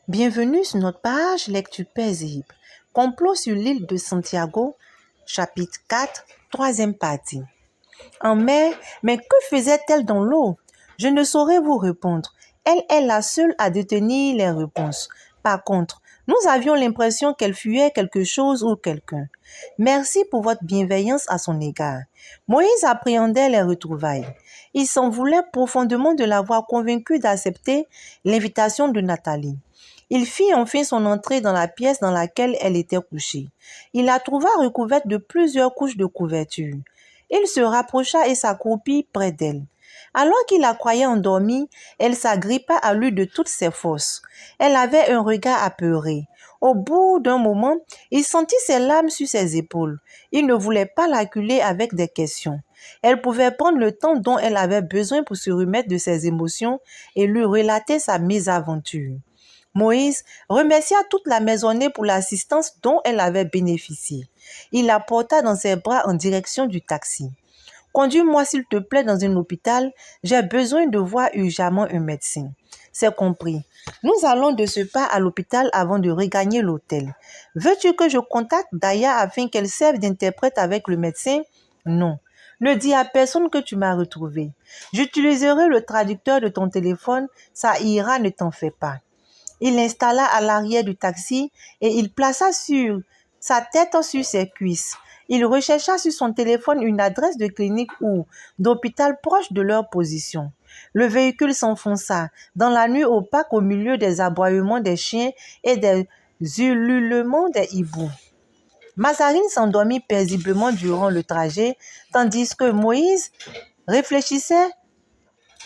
Bienvenue sur notre page Lecture paisible. Complot sur l'île de Santiago, chapitre 4, troisième partie. En mer, mais que faisait-elle dans l'eau? Je ne saurais vous répondre. Elle est la seule à détenir les réponses. Par contre, nous avions l'impression qu'elle fuyait quelque chose ou quelqu'un. Merci pour votre bienveillance à son égard. Moïse appréhendait les retrouvailles. Il s'en voulait profondément de l'avoir convaincue d'accepter l'invitation de Nathalie. Il fit enfin son entrée dans la pièce dans laquelle elle était couchée. Il la trouva recouverte de plusieurs couches de couverture. Il se rapprocha et s'accroupit près d'elle. Alors qu'il la croyait endormie, elle s'agrippa à lui de toutes ses forces. Elle avait un regard apeuré. Au bout d'un moment, il sentit ses larmes sur ses épaules. Il ne voulait pas l'acculer avec des questions. Elle pouvait prendre le temps dont elle avait besoin pour se remettre de ses émotions et lui relater sa mésaventure. Moïse remercia toute la maisonnée pour l'assistance dont elle avait bénéficié. Il la porta dans ses bras en direction du taxi. « Conduis-moi s'il te plaît dans un hôpital, j'ai besoin de voir urgemment un médecin. » C'est compris. Nous allons de ce pas à l'hôpital avant de regagner l'hôtel. Veux-tu que je contacte Daya afin qu'elle serve d'interprète avec le médecin? Non. Ne dis à personne que tu m'as retrouvé. J'utiliserai le traducteur de ton téléphone, ça ira, ne t'en fais pas. Il l'installa à l'arrière du taxi et il plaça sa tête sur ses cuisses. Il rechercha sur son téléphone une adresse de clinique ou d'hôpital proche de leur position. Le véhicule s'enfonça dans la nuit opaque au milieu des aboiements des chiens et des ululements des hiboux. Mazarine s'endormit paisiblement durant le trajet, tandis que Moïse réfléchissait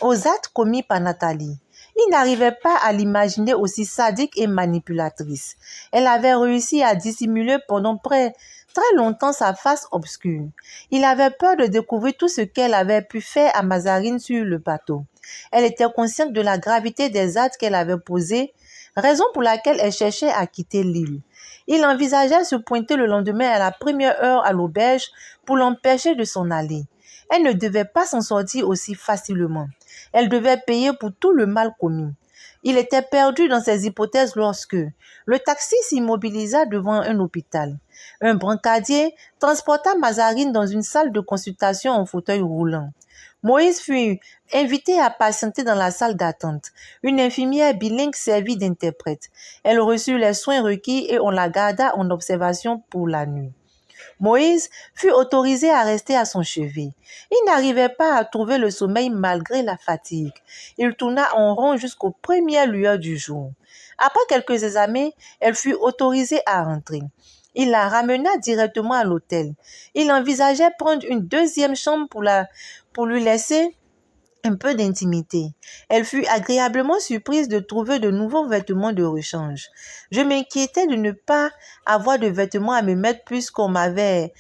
aux actes commis par Nathalie. Il n'arrivait pas à l'imaginer aussi sadique et manipulatrice. Elle avait réussi à dissimuler pendant très longtemps sa face obscure. Il avait peur de découvrir tout ce qu'elle avait pu faire à Mazarine sur le bateau. Elle était consciente de la gravité des actes qu'elle avait posés, raison pour laquelle elle cherchait à quitter l'île. Il envisageait se pointer le lendemain à la première heure à l'auberge pour l'empêcher de s'en aller. Elle ne devait pas s'en sortir aussi facilement. Elle devait payer pour tout le mal commis. Il était perdu dans ses hypothèses lorsque le taxi s'immobilisa devant un hôpital. Un brancardier transporta Mazarine dans une salle de consultation en fauteuil roulant. Moïse fut invité à patienter dans la salle d'attente. Une infirmière bilingue servit d'interprète. Elle reçut les soins requis et on la garda en observation pour la nuit. Moïse fut autorisé à rester à son chevet. Il n'arrivait pas à trouver le sommeil malgré la fatigue. Il tourna en rond jusqu'aux premières lueurs du jour. Après quelques examens, elle fut autorisée à rentrer. Il la ramena directement à l'hôtel. Il envisageait prendre une deuxième chambre pour lui laisser un peu d'intimité. Elle fut agréablement surprise de trouver de nouveaux vêtements de rechange. Je m'inquiétais de ne pas avoir de vêtements à me mettre puisqu'on avait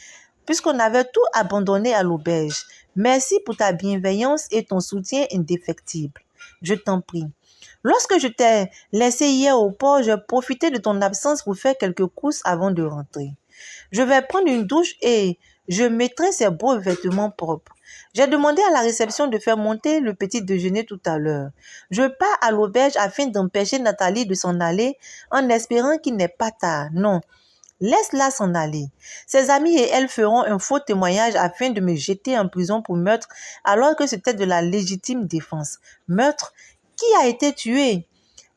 tout abandonné à l'auberge. Merci pour ta bienveillance et ton soutien indéfectible. Je t'en prie. Lorsque je t'ai laissé hier au port, j'ai profité de ton absence pour faire quelques courses avant de rentrer. Je vais prendre une douche et je mettrai ces beaux vêtements propres. J'ai demandé à la réception de faire monter le petit déjeuner tout à l'heure. Je pars à l'auberge afin d'empêcher Nathalie de s'en aller en espérant qu'il n'est pas tard. Non, laisse-la s'en aller. Ses amis et elle feront un faux témoignage afin de me jeter en prison pour meurtre alors que c'était de la légitime défense. Meurtre? Qui a été tué?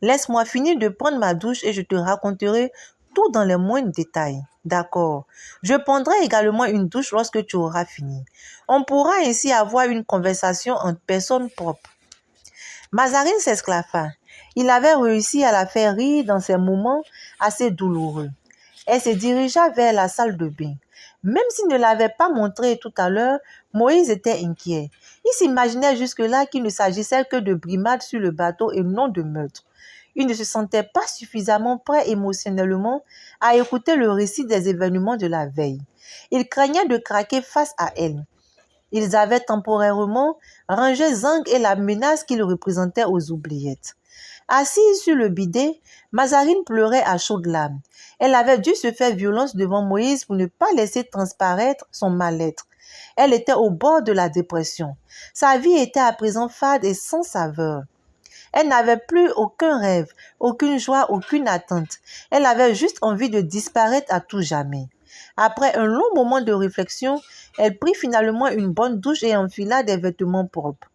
Laisse-moi finir de prendre ma douche et je te raconterai tout dans les moindres détails. D'accord. Je prendrai également une douche lorsque tu auras fini. On pourra ainsi avoir une conversation en personne propre. Mazarine s'esclaffa. Il avait réussi à la faire rire dans ces moments assez douloureux. Elle se dirigea vers la salle de bain. Même s'il ne l'avait pas montré tout à l'heure, Moïse était inquiet. Il s'imaginait jusque-là qu'il ne s'agissait que de brimades sur le bateau et non de meurtre. Il ne se sentait pas suffisamment prêt émotionnellement à écouter le récit des événements de la veille. Il craignait de craquer face à elle. Ils avaient temporairement rangé Zang et la menace qu'il représentait aux oubliettes. Assise sur le bidet, Mazarine pleurait à chaudes larmes. Elle avait dû se faire violence devant Moïse pour ne pas laisser transparaître son mal-être. Elle était au bord de la dépression. Sa vie était à présent fade et sans saveur. Elle n'avait plus aucun rêve, aucune joie, aucune attente. Elle avait juste envie de disparaître à tout jamais. Après un long moment de réflexion, elle prit finalement une bonne douche et enfila des vêtements propres.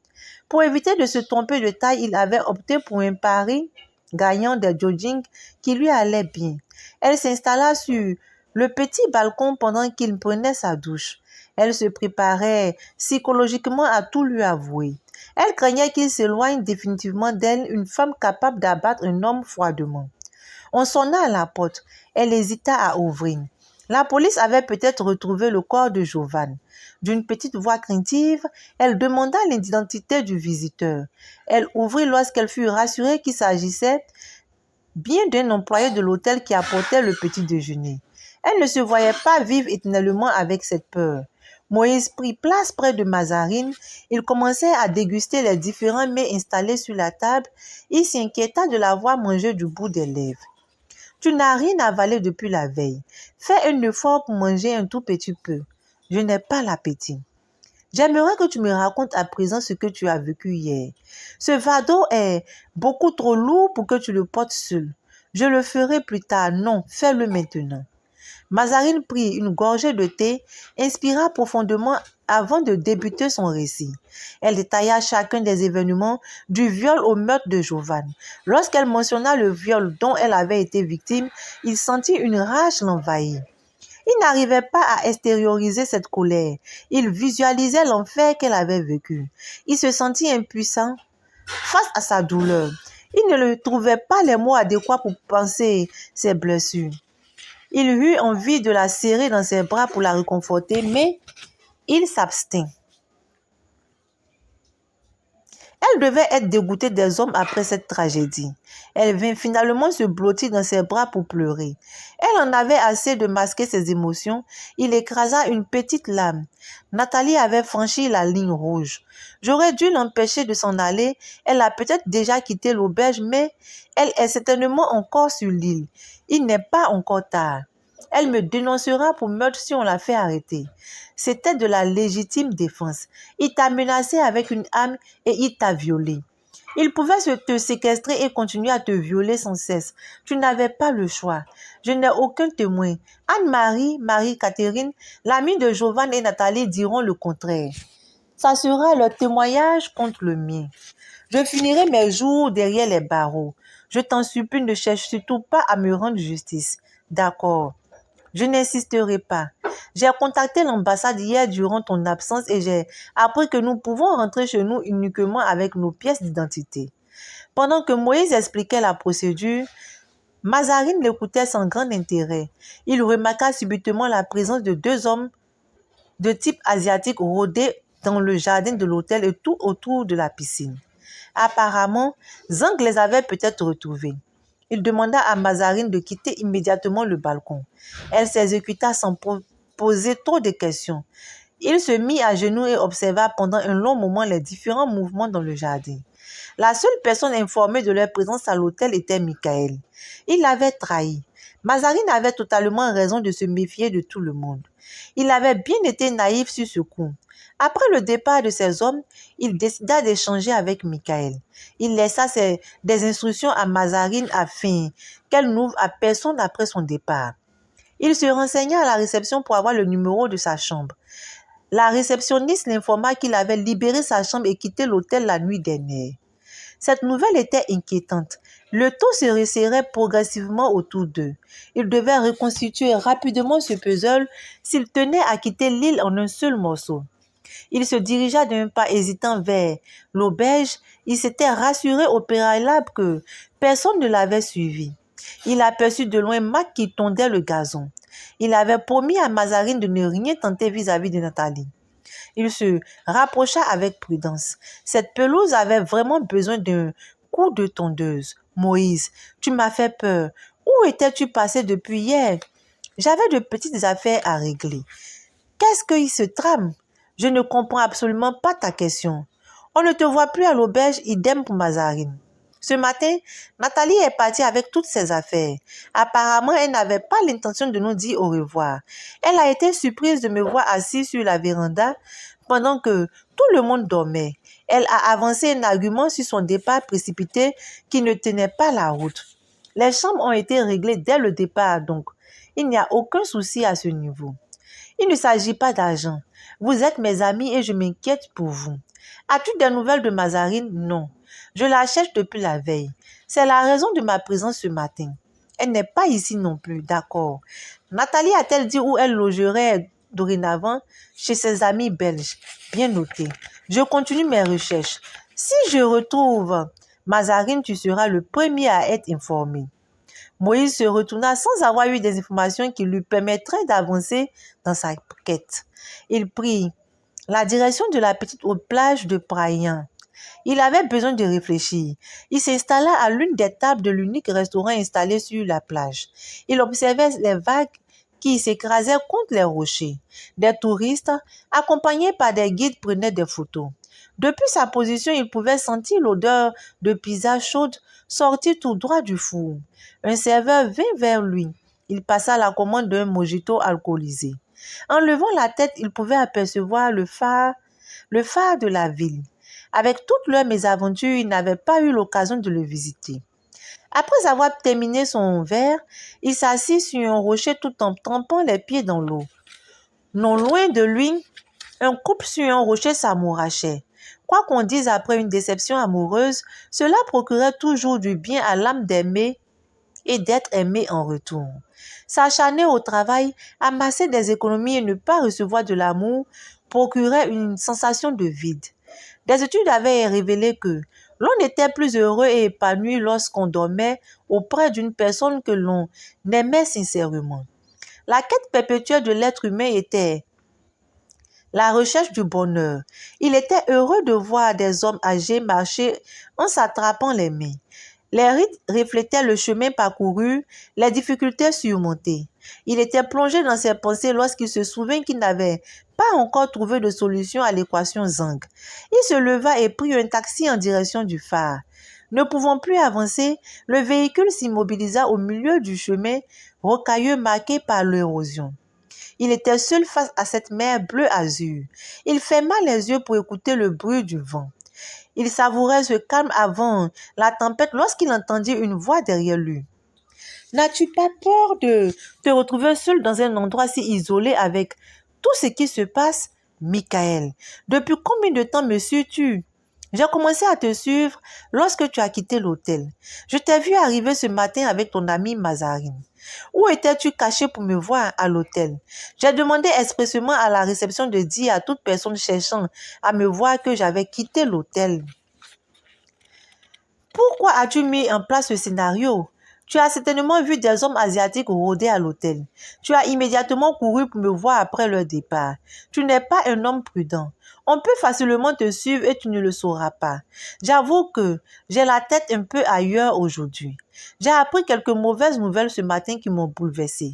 Pour éviter de se tromper de taille, il avait opté pour un pari gagnant des jogging qui lui allait bien. Elle s'installa sur le petit balcon pendant qu'il prenait sa douche. Elle se préparait psychologiquement à tout lui avouer. Elle craignait qu'il s'éloigne définitivement d'elle, une femme capable d'abattre un homme froidement. On sonna à la porte. Elle hésita à ouvrir. La police avait peut-être retrouvé le corps de Jovan. D'une petite voix craintive, elle demanda l'identité du visiteur. Elle ouvrit lorsqu'elle fut rassurée qu'il s'agissait bien d'un employé de l'hôtel qui apportait le petit déjeuner. Elle ne se voyait pas vivre éternellement avec cette peur. Moïse prit place près de Mazarine. Il commençait à déguster les différents mets installés sur la table. Il s'inquiéta de la voir manger du bout des lèvres. Tu n'as rien avalé depuis la veille. Fais un effort pour manger un tout petit peu. Je n'ai pas l'appétit. J'aimerais que tu me racontes à présent ce que tu as vécu hier. Ce fardeau est beaucoup trop lourd pour que tu le portes seul. Je le ferai plus tard. Non, fais-le maintenant. Mazarine prit une gorgée de thé, inspira profondément avant de débuter son récit. Elle détailla chacun des événements, du viol au meurtre de Jovan. Lorsqu'elle mentionna le viol dont elle avait été victime, il sentit une rage l'envahir. Il n'arrivait pas à extérioriser cette colère. Il visualisait l'enfer qu'elle avait vécu. Il se sentit impuissant face à sa douleur. Il ne trouvait pas les mots adéquats pour penser ses blessures. Il eut envie de la serrer dans ses bras pour la réconforter, mais il s'abstint. Elle devait être dégoûtée des hommes après cette tragédie. Elle vint finalement se blottir dans ses bras pour pleurer. Elle en avait assez de masquer ses émotions. Il écrasa une petite larme. Nathalie avait franchi la ligne rouge. J'aurais dû l'empêcher de s'en aller. Elle a peut-être déjà quitté l'auberge, mais elle est certainement encore sur l'île. Il n'est pas encore tard. Elle me dénoncera pour meurtre si on la fait arrêter. C'était de la légitime défense. Il t'a menacé avec une arme et il t'a violé. Il pouvait te séquestrer et continuer à te violer sans cesse. Tu n'avais pas le choix. Je n'ai aucun témoin. Anne-Marie, Marie-Catherine, l'amie de Jovan et Nathalie diront le contraire. Ça sera leur témoignage contre le mien. Je finirai mes jours derrière les barreaux. Je t'en supplie, ne cherche surtout pas à me rendre justice. D'accord. Je n'insisterai pas. J'ai contacté l'ambassade hier durant ton absence et j'ai appris que nous pouvons rentrer chez nous uniquement avec nos pièces d'identité. Pendant que Moïse expliquait la procédure, Mazarine l'écoutait sans grand intérêt. Il remarqua subitement la présence de 2 hommes de type asiatique rôdés dans le jardin de l'hôtel et tout autour de la piscine. Apparemment, Zang les avait peut-être retrouvés. Il demanda à Mazarine de quitter immédiatement le balcon. Elle s'exécuta sans poser trop de questions. Il se mit à genoux et observa pendant un long moment les différents mouvements dans le jardin. La seule personne informée de leur présence à l'hôtel était Michael. Il l'avait trahi. Mazarine avait totalement raison de se méfier de tout le monde. Il avait bien été naïf sur ce coup. Après le départ de ses hommes, il décida d'échanger avec Michael. Il laissa des instructions à Mazarine afin qu'elle n'ouvre à personne après son départ. Il se renseigna à la réception pour avoir le numéro de sa chambre. La réceptionniste l'informa qu'il avait libéré sa chambre et quitté l'hôtel la nuit dernière. Cette nouvelle était inquiétante. Le taux se resserrait progressivement autour d'eux. Ils devaient reconstituer rapidement ce puzzle s'ils tenaient à quitter l'île en un seul morceau. Il se dirigea d'un pas hésitant vers l'auberge. Il s'était rassuré au préalable que personne ne l'avait suivi. Il aperçut de loin Mac qui tondait le gazon. Il avait promis à Mazarine de ne rien tenter vis-à-vis de Nathalie. Il se rapprocha avec prudence. Cette pelouse avait vraiment besoin d'un coup de tondeuse. Moïse, tu m'as fait peur. Où étais-tu passé depuis hier? J'avais de petites affaires à régler. Qu'est-ce qu'il se trame? Je ne comprends absolument pas ta question. On ne te voit plus à l'auberge, idem pour Mazarine. Ce matin, Nathalie est partie avec toutes ses affaires. Apparemment, elle n'avait pas l'intention de nous dire au revoir. Elle a été surprise de me voir assise sur la véranda, pendant que tout le monde dormait. Elle a avancé un argument sur son départ précipité qui ne tenait pas la route. Les chambres ont été réglées dès le départ, donc il n'y a aucun souci à ce niveau. Il ne s'agit pas d'argent. Vous êtes mes amis et je m'inquiète pour vous. As-tu des nouvelles de Mazarine? Non. Je la cherche depuis la veille. C'est la raison de ma présence ce matin. Elle n'est pas ici non plus, d'accord. Nathalie a-t-elle dit où elle logerait dorénavant? Chez ses amis belges. Bien noté. Je continue mes recherches. Si je retrouve Mazarine, tu seras le premier à être informé. Moïse se retourna sans avoir eu des informations qui lui permettraient d'avancer dans sa quête. Il prit la direction de la petite haute plage de Prayan. Il avait besoin de réfléchir. Il s'installa à l'une des tables de l'unique restaurant installé sur la plage. Il observait les vagues qui s'écrasaient contre les rochers. Des touristes, accompagnés par des guides, prenaient des photos. Depuis sa position, il pouvait sentir l'odeur de pizza chaude sortir tout droit du four. Un serveur vint vers lui. Il passa la commande d'un mojito alcoolisé. En levant la tête, il pouvait apercevoir le phare de la ville. Avec toutes leurs mésaventures, il n'avait pas eu l'occasion de le visiter. Après avoir terminé son verre, il s'assit sur un rocher tout en trempant les pieds dans l'eau. Non loin de lui, un couple sur un rocher s'amourachait. Quoi qu'on dise après une déception amoureuse, cela procurait toujours du bien à l'âme d'aimer et d'être aimé en retour. S'acharner au travail, amasser des économies et ne pas recevoir de l'amour procurait une sensation de vide. Des études avaient révélé que l'on était plus heureux et épanoui lorsqu'on dormait auprès d'une personne que l'on aimait sincèrement. La quête perpétuelle de l'être humain était la recherche du bonheur. Il était heureux de voir des hommes âgés marcher en s'attrapant les mains. Les rites reflétaient le chemin parcouru, les difficultés surmontées. Il était plongé dans ses pensées lorsqu'il se souvint qu'il n'avait pas encore trouvé de solution à l'équation Zang. Il se leva et prit un taxi en direction du phare. Ne pouvant plus avancer, le véhicule s'immobilisa au milieu du chemin rocailleux marqué par l'érosion. Il était seul face à cette mer bleu-azur. Il ferma les yeux pour écouter le bruit du vent. Il savourait ce calme avant la tempête lorsqu'il entendit une voix derrière lui. « N'as-tu pas peur de te retrouver seul dans un endroit si isolé avec tout ce qui se passe, Michael? Depuis combien de temps me suis-tu? J'ai commencé à te suivre lorsque tu as quitté l'hôtel. Je t'ai vu arriver ce matin avec ton ami Mazarine. Où étais-tu caché pour me voir à l'hôtel? J'ai demandé expressément à la réception de dire à toute personne cherchant à me voir que j'avais quitté l'hôtel. Pourquoi as-tu mis en place ce scénario? Tu as certainement vu des hommes asiatiques rôder à l'hôtel. Tu as immédiatement couru pour me voir après leur départ. Tu n'es pas un homme prudent. On peut facilement te suivre et tu ne le sauras pas. J'avoue que j'ai la tête un peu ailleurs aujourd'hui. J'ai appris quelques mauvaises nouvelles ce matin qui m'ont bouleversée.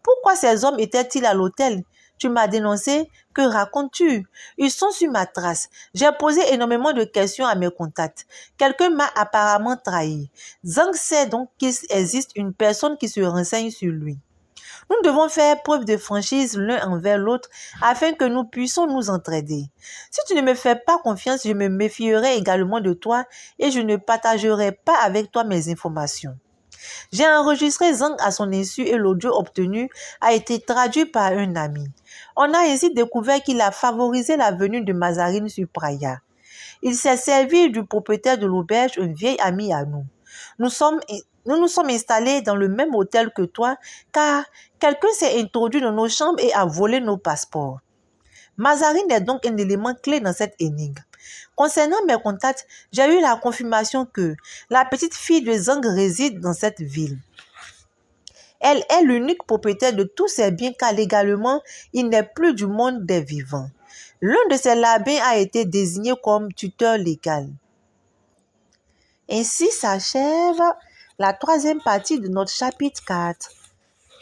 Pourquoi ces hommes étaient-ils à l'hôtel? Tu m'as dénoncé? Que racontes-tu? Ils sont sur ma trace. J'ai posé énormément de questions à mes contacts. Quelqu'un m'a apparemment trahi. Zhang sait donc qu'il existe une personne qui se renseigne sur lui. Nous devons faire preuve de franchise l'un envers l'autre afin que nous puissions nous entraider. Si tu ne me fais pas confiance, je me méfierai également de toi et je ne partagerai pas avec toi mes informations. J'ai enregistré Zhang à son insu et l'audio obtenu a été traduit par un ami. On a ainsi découvert qu'il a favorisé la venue de Mazarine sur Praia. Il s'est servi du propriétaire de l'auberge, un vieil ami à nous. Nous nous sommes installés dans le même hôtel que toi car quelqu'un s'est introduit dans nos chambres et a volé nos passeports. Mazarine est donc un élément clé dans cette énigme. Concernant mes contacts, j'ai eu la confirmation que la petite fille de Zhang réside dans cette ville. Elle est l'unique propriétaire de tous ses biens car légalement, il n'est plus du monde des vivants. L'un de ses labins a été désigné comme tuteur légal. Ainsi s'achève la troisième partie de notre chapitre 4.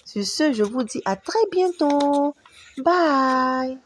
Sur ce, je vous dis à très bientôt. Bye!